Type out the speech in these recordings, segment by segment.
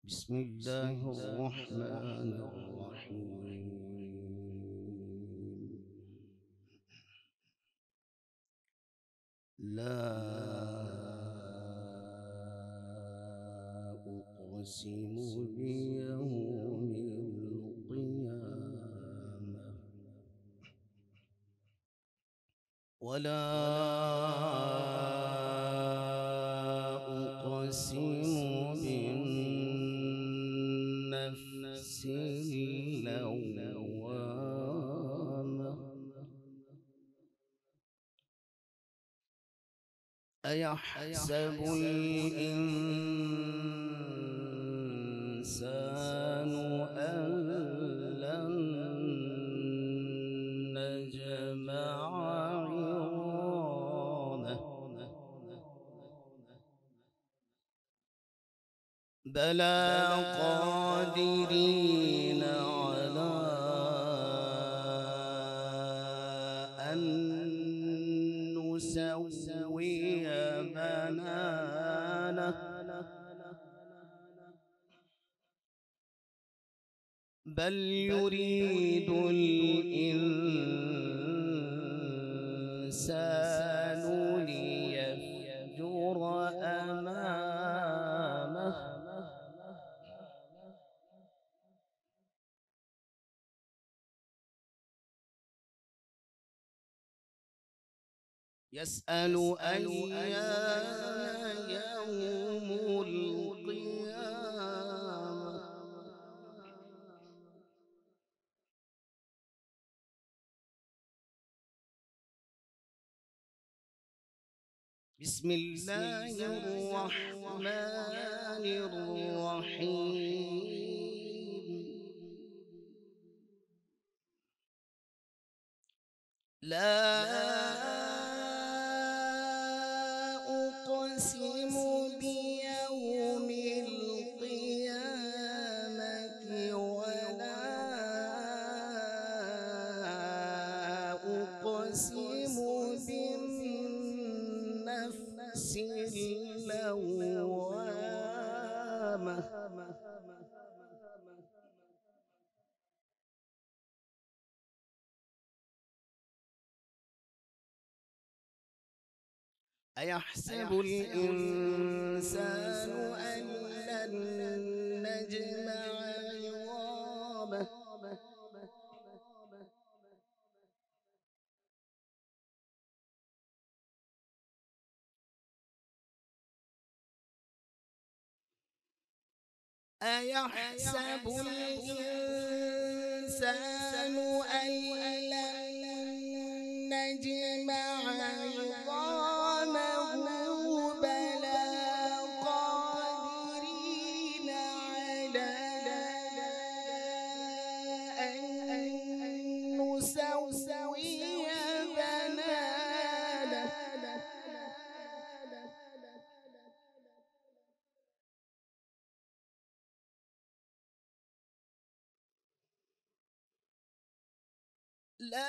بسم الله الرحمن الرحيم. لا أقسم بيوم القيامة ولا أقسم بالنفس اللوامة أيحسب الإنسان أن لن نجمع عظامه بلى قادرين على أن نسوي بنانه بل يريد الإنسان ليفجر أمامه يسأل أيان يوم القيامة بسم الله الرحمن الرحيم لا أقسم بيوم القيامة ولا أقسم بالنفس اللوامة أيحسب الإنسان أن لن نجمع عظامه أيحسب الإنسان أن لن نجمع عظامه بلى قادرين على أن نسوي بنانه لا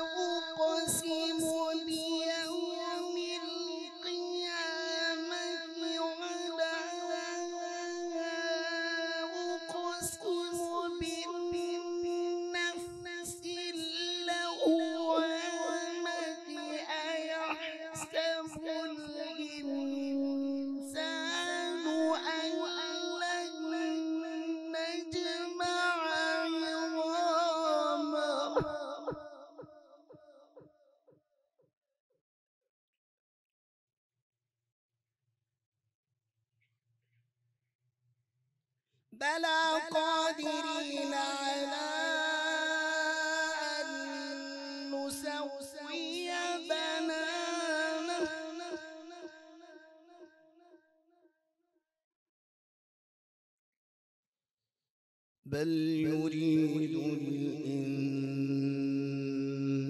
أقسم بيوم القيامة ولا أقسم بالنفس اللوامة أيحسب الإنسان أن لن نجمع عظامه بلى قادرين على أن نسوي بنانه بل يريد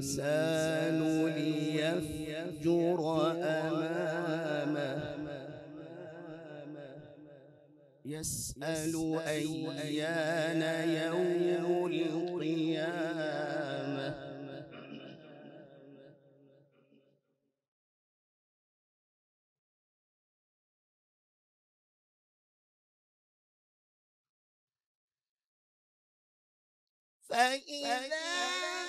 الإنسان ليفجر أمامه يسأل أيان يوم القيامة فإذا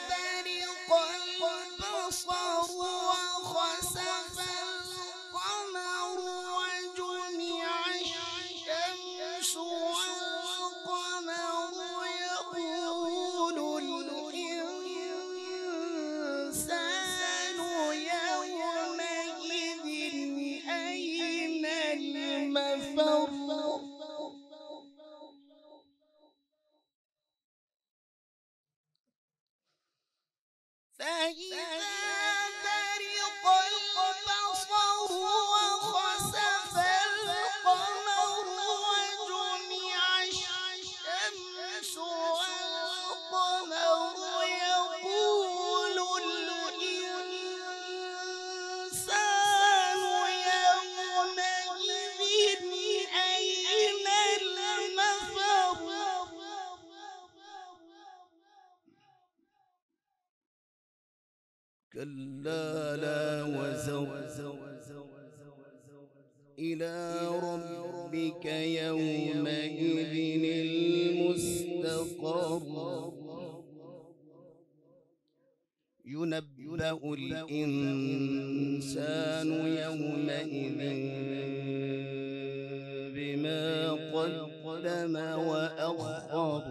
برق البصر وخسف القمر وجمع الشمس والقمر يقول الإنسان يومئذ أين المفر فإذا برق البصر وخسف القمر وجمع الشمس والقمر يقول الإنسان يومئذ أين المفر كلا لا وزر إلى ربك يومئذ المستقر ينبأ الإنسان يومئذ بما قدم وأخر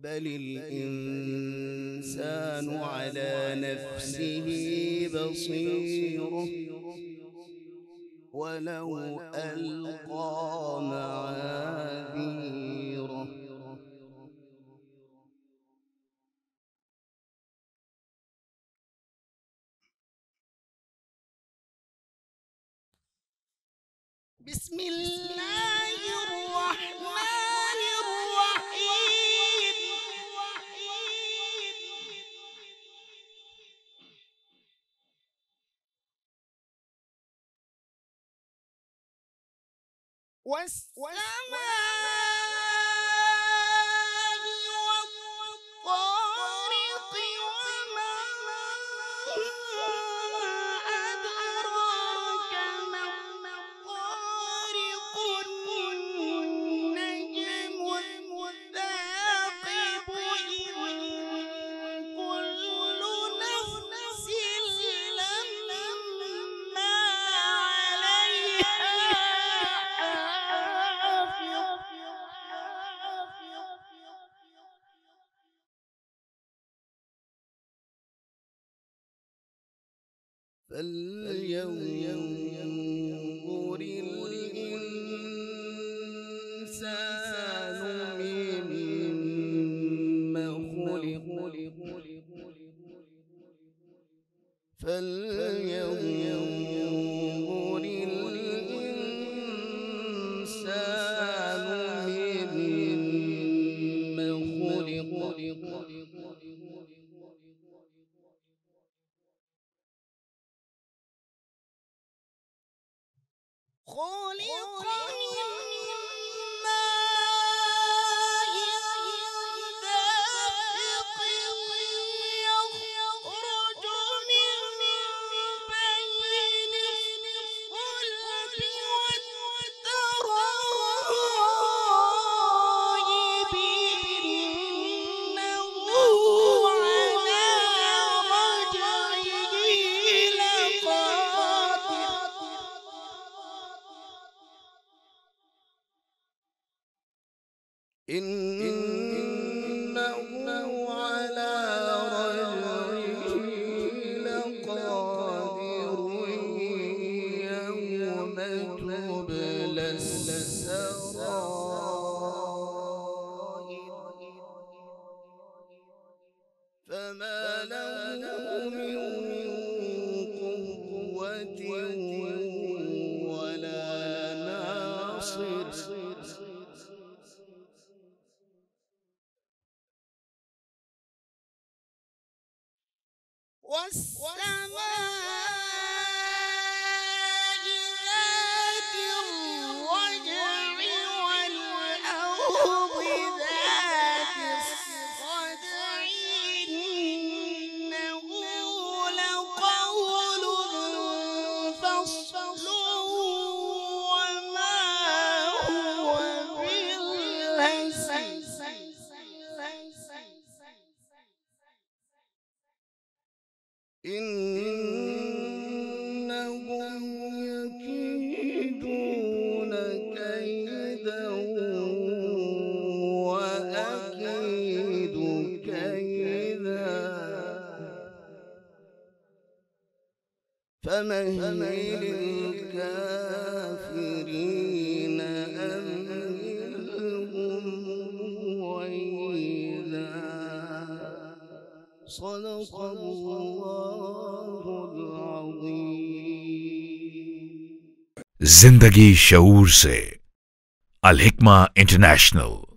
بل الإنسان على نفسه بصير ولو ألقى معاذيره بسم الله الرحمن الرحيم والسماء والطارق وما أدراك ما الطارق النجم الثاقب إن كل نفس لما عليها فلينظر الإنسان مما خلق فلينظر الإنسان مما خلق خلق من ماء دافق يخرج من بين الصلب والترائب إنه على رجعه لقادر إنه على رجعه لقادر يوم تبلى السرائر فما له من قوة ولا ناصر والسماء ذات الرجع والأرض ذات الصدع إنه لقول فصل وما هو بالهزل إنهم يكيدون كيدا وأكيد كيدا فمهل الكافرين أمهلهم رويدا صدق الله العظيم. जिंदगी शऊर से अल हिकमा इंटरनेशनल।